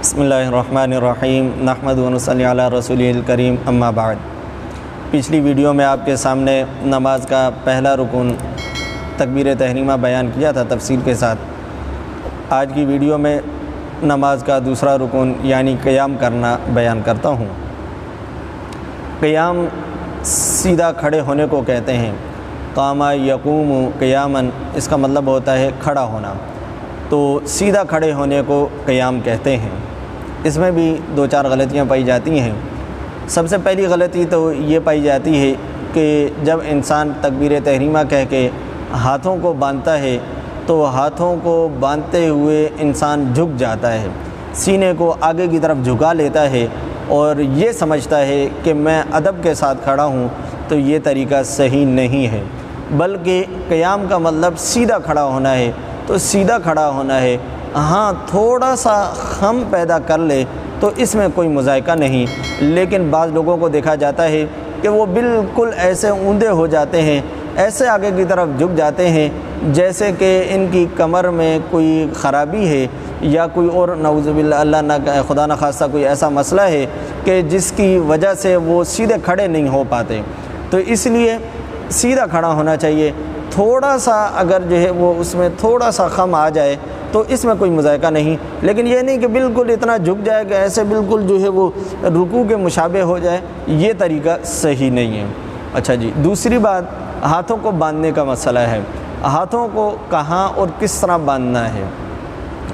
بسم اللہ الرحمن الرحیم نحمد و نصلی علی رسول الکریم اما بعد۔ پچھلی ویڈیو میں آپ کے سامنے نماز کا پہلا رکن تکبیر تحریمہ بیان کیا تھا تفصیل کے ساتھ۔ آج کی ویڈیو میں نماز کا دوسرا رکن یعنی قیام کرنا بیان کرتا ہوں۔ قیام سیدھا کھڑے ہونے کو کہتے ہیں۔ قام یقوم قیاماً، اس کا مطلب ہوتا ہے کھڑا ہونا، تو سیدھا کھڑے ہونے کو قیام کہتے ہیں۔ اس میں بھی دو چار غلطیاں پائی جاتی ہیں۔ سب سے پہلی غلطی تو یہ پائی جاتی ہے کہ جب انسان تکبیر تحریمہ کہہ کے ہاتھوں کو باندھتا ہے تو ہاتھوں کو باندھتے ہوئے انسان جھک جاتا ہے، سینے کو آگے کی طرف جھکا لیتا ہے اور یہ سمجھتا ہے کہ میں ادب کے ساتھ کھڑا ہوں، تو یہ طریقہ صحیح نہیں ہے، بلکہ قیام کا مطلب سیدھا کھڑا ہونا ہے۔ تو سیدھا کھڑا ہونا ہے، ہاں تھوڑا سا خم پیدا کر لے تو اس میں کوئی مذائقہ نہیں، لیکن بعض لوگوں کو دیکھا جاتا ہے کہ وہ بالکل ایسے اوندے ہو جاتے ہیں، ایسے آگے کی طرف جھک جاتے ہیں جیسے کہ ان کی کمر میں کوئی خرابی ہے یا کوئی اور نعوذ باللہ اللہ نہ خدا نخواستہ کوئی ایسا مسئلہ ہے کہ جس کی وجہ سے وہ سیدھے کھڑے نہیں ہو پاتے۔ تو اس لیے سیدھا کھڑا ہونا چاہیے۔ تھوڑا سا اگر جو ہے وہ اس میں تھوڑا سا خم آ جائے تو اس میں کوئی مذائقہ نہیں، لیکن یہ نہیں کہ بالکل اتنا جھک جائے کہ ایسے بالکل جو ہے وہ رکوع کے مشابہ ہو جائے، یہ طریقہ صحیح نہیں ہے۔ اچھا جی، دوسری بات ہاتھوں کو باندھنے کا مسئلہ ہے۔ ہاتھوں کو کہاں اور کس طرح باندھنا ہے،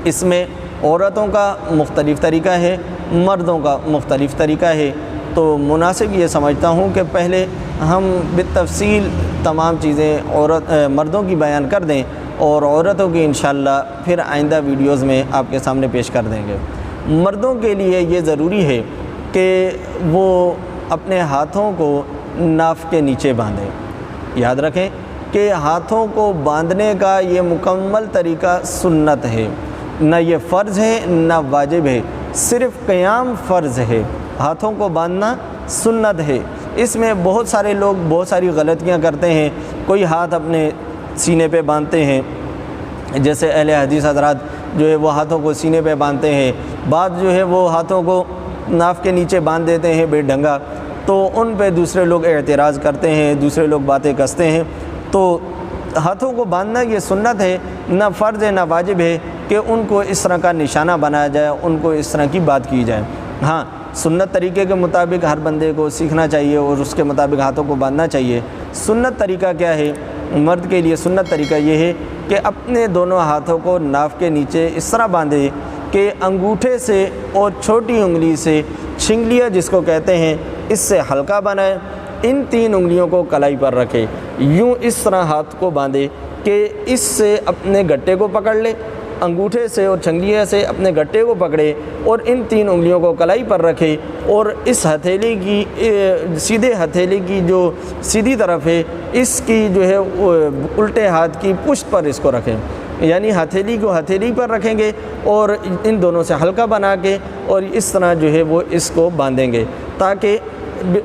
اس میں عورتوں کا مختلف طریقہ ہے، مردوں کا مختلف طریقہ ہے۔ تو مناسب یہ سمجھتا ہوں کہ پہلے ہم بالتفصیل تمام چیزیں مردوں کی بیان کر دیں اور عورتوں کی انشاءاللہ پھر آئندہ ویڈیوز میں آپ کے سامنے پیش کر دیں گے۔ مردوں کے لیے یہ ضروری ہے کہ وہ اپنے ہاتھوں کو ناف کے نیچے باندھیں۔ یاد رکھیں کہ ہاتھوں کو باندھنے کا یہ مکمل طریقہ سنت ہے، نہ یہ فرض ہے نہ واجب ہے، صرف قیام فرض ہے، ہاتھوں کو باندھنا سنت ہے۔ اس میں بہت سارے لوگ بہت ساری غلطیاں کرتے ہیں۔ کوئی ہاتھ اپنے سینے پہ باندھتے ہیں، جیسے اہل حدیث حضرات جو ہے وہ ہاتھوں کو سینے پہ باندھتے ہیں، بعض جو ہے وہ ہاتھوں کو ناف کے نیچے باندھ دیتے ہیں بے ڈھنگا، تو ان پہ دوسرے لوگ اعتراض کرتے ہیں، دوسرے لوگ باتیں کستے ہیں۔ تو ہاتھوں کو باندھنا یہ سنت ہے، نہ فرض ہے نہ واجب ہے کہ ان کو اس طرح کا نشانہ بنایا جائے، ان کو اس طرح کی بات کی جائے۔ ہاں سنت طریقے کے مطابق ہر بندے کو سیکھنا چاہیے اور اس کے مطابق ہاتھوں کو باندھنا چاہیے۔ سنت طریقہ کیا ہے؟ مرد کے لیے سنت طریقہ یہ ہے کہ اپنے دونوں ہاتھوں کو ناف کے نیچے اس طرح باندھے کہ انگوٹھے سے اور چھوٹی انگلی سے چھنگلیاں جس کو کہتے ہیں اس سے ہلکا بنائے، ان تین انگلیوں کو کلائی پر رکھے، یوں اس طرح ہاتھ کو باندھے کہ اس سے اپنے گٹے کو پکڑ لے، انگوٹھے سے اور چھنگلیاں سے اپنے گٹے کو پکڑے اور ان تین انگلیوں کو کلائی پر رکھے اور اس ہتھیلی کی سیدھے ہتھیلی کی جو سیدھی طرف ہے اس کی جو ہے الٹے ہاتھ کی پشت پر اس کو رکھیں، یعنی ہتھیلی کو ہتھیلی پر رکھیں گے اور ان دونوں سے ہلکا بنا کے اور اس طرح جو ہے وہ اس کو باندھیں گے تاکہ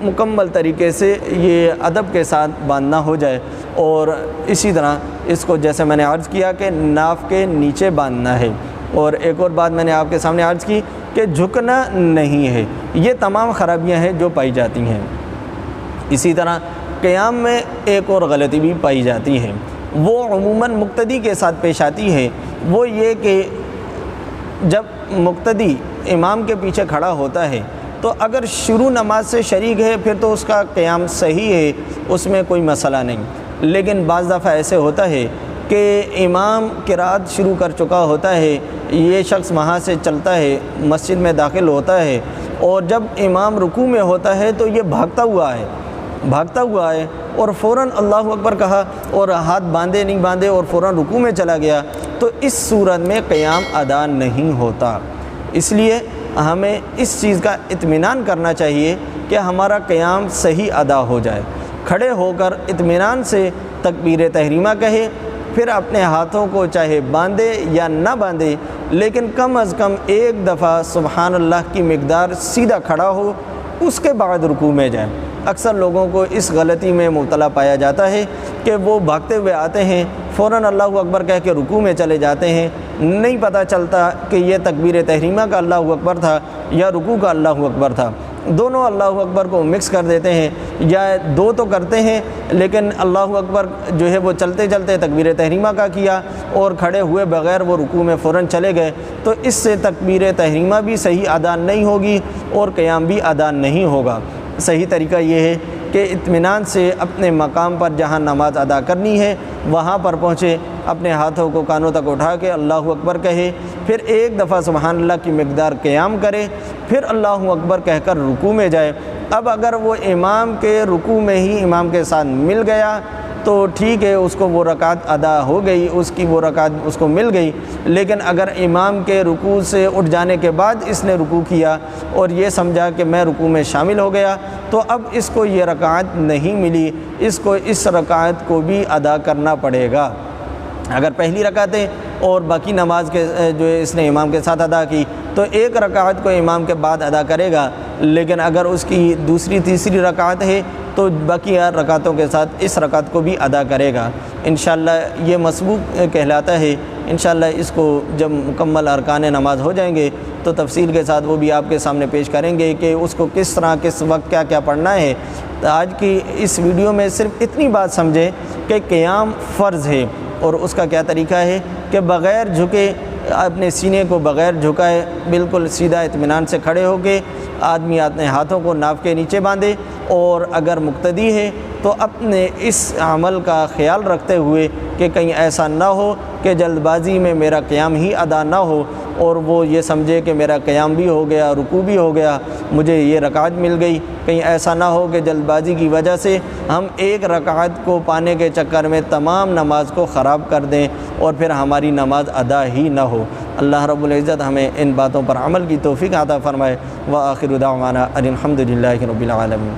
مکمل طریقے سے یہ ادب کے ساتھ باندھنا ہو جائے۔ اور اسی طرح اس کو جیسے میں نے عرض کیا کہ ناف کے نیچے باندھنا ہے۔ اور ایک اور بات میں نے آپ کے سامنے عرض کی کہ جھکنا نہیں ہے۔ یہ تمام خرابیاں ہیں جو پائی جاتی ہیں۔ اسی طرح قیام میں ایک اور غلطی بھی پائی جاتی ہے، وہ عموماً مقتدی کے ساتھ پیش آتی ہے۔ وہ یہ کہ جب مقتدی امام کے پیچھے کھڑا ہوتا ہے تو اگر شروع نماز سے شریک ہے پھر تو اس کا قیام صحیح ہے، اس میں کوئی مسئلہ نہیں، لیکن بعض دفعہ ایسے ہوتا ہے کہ امام قرات شروع کر چکا ہوتا ہے، یہ شخص وہاں سے چلتا ہے مسجد میں داخل ہوتا ہے اور جب امام رکوع میں ہوتا ہے تو یہ بھاگتا ہوا ہے اور فوراً اللہ اکبر کہا اور ہاتھ باندھے نہیں باندھے اور فوراً رکوع میں چلا گیا، تو اس صورت میں قیام ادا نہیں ہوتا۔ اس لیے ہمیں اس چیز کا اطمینان کرنا چاہیے کہ ہمارا قیام صحیح ادا ہو جائے۔ کھڑے ہو کر اطمینان سے تکبیر تحریمہ کہے، پھر اپنے ہاتھوں کو چاہے باندھے یا نہ باندھے، لیکن کم از کم ایک دفعہ سبحان اللہ کی مقدار سیدھا کھڑا ہو، اس کے بعد رکوع میں جائے۔ اکثر لوگوں کو اس غلطی میں مبتلا پایا جاتا ہے کہ وہ بھاگتے ہوئے آتے ہیں، فوراً اللہ اکبر کہہ کے رکوع میں چلے جاتے ہیں، نہیں پتہ چلتا کہ یہ تکبیر تحریمہ کا اللہ اکبر تھا یا رکوع کا اللہ اکبر تھا، دونوں اللہ اکبر کو مکس کر دیتے ہیں، یا دو تو کرتے ہیں لیکن اللہ اکبر جو ہے وہ چلتے چلتے تکبیر تحریمہ کا کیا اور کھڑے ہوئے بغیر وہ رکوع میں فوراً چلے گئے، تو اس سے تکبیر تحریمہ بھی صحیح ادا نہیں ہوگی اور قیام بھی ادا نہیں ہوگا۔ صحیح طریقہ یہ ہے کہ اطمینان سے اپنے مقام پر جہاں نماز ادا کرنی ہے وہاں پر پہنچے، اپنے ہاتھوں کو کانوں تک اٹھا کے اللہ اکبر کہے، پھر ایک دفعہ سبحان اللہ کی مقدار قیام کرے، پھر اللہ اکبر کہہ کر رکوع میں جائے۔ اب اگر وہ امام کے رکوع میں ہی امام کے ساتھ مل گیا تو ٹھیک ہے، اس کو وہ رکعت ادا ہو گئی، اس کی وہ رکعت اس کو مل گئی، لیکن اگر امام کے رکوع سے اٹھ جانے کے بعد اس نے رکوع کیا اور یہ سمجھا کہ میں رکوع میں شامل ہو گیا تو اب اس کو یہ رکعت نہیں ملی، اس کو اس رکعت کو بھی ادا کرنا پڑے گا۔ اگر پہلی رکعتیں اور باقی نماز کے جو اس نے امام کے ساتھ ادا کی تو ایک رکعت کو امام کے بعد ادا کرے گا، لیکن اگر اس کی دوسری تیسری رکعت ہے تو باقی رکعتوں کے ساتھ اس رکعت کو بھی ادا کرے گا۔ انشاءاللہ یہ مسبوق کہلاتا ہے۔ انشاءاللہ اس کو جب مکمل ارکان نماز ہو جائیں گے تو تفصیل کے ساتھ وہ بھی آپ کے سامنے پیش کریں گے کہ اس کو کس طرح کس وقت کیا کیا پڑھنا ہے۔ تو آج کی اس ویڈیو میں صرف اتنی بات سمجھیں کہ قیام فرض ہے اور اس کا کیا طریقہ ہے کہ بغیر جھکے اپنے سینے کو بغیر جھکائے بالکل سیدھا اطمینان سے کھڑے ہو کے آدمی اپنے ہاتھوں کو ناف کے نیچے باندھے، اور اگر مقتدی ہے تو اپنے اس عمل کا خیال رکھتے ہوئے کہ کہیں ایسا نہ ہو کہ جلد بازی میں میرا قیام ہی ادا نہ ہو اور وہ یہ سمجھے کہ میرا قیام بھی ہو گیا، رکوع بھی ہو گیا، مجھے یہ رکعت مل گئی، کہیں ایسا نہ ہو کہ جلد بازی کی وجہ سے ہم ایک رکعت کو پانے کے چکر میں تمام نماز کو خراب کر دیں اور پھر ہماری نماز ادا ہی نہ ہو۔ اللہ رب العزت ہمیں ان باتوں پر عمل کی توفیق عطا فرمائے۔ وآخر دعوانا ان الحمد للہ رب العالمین۔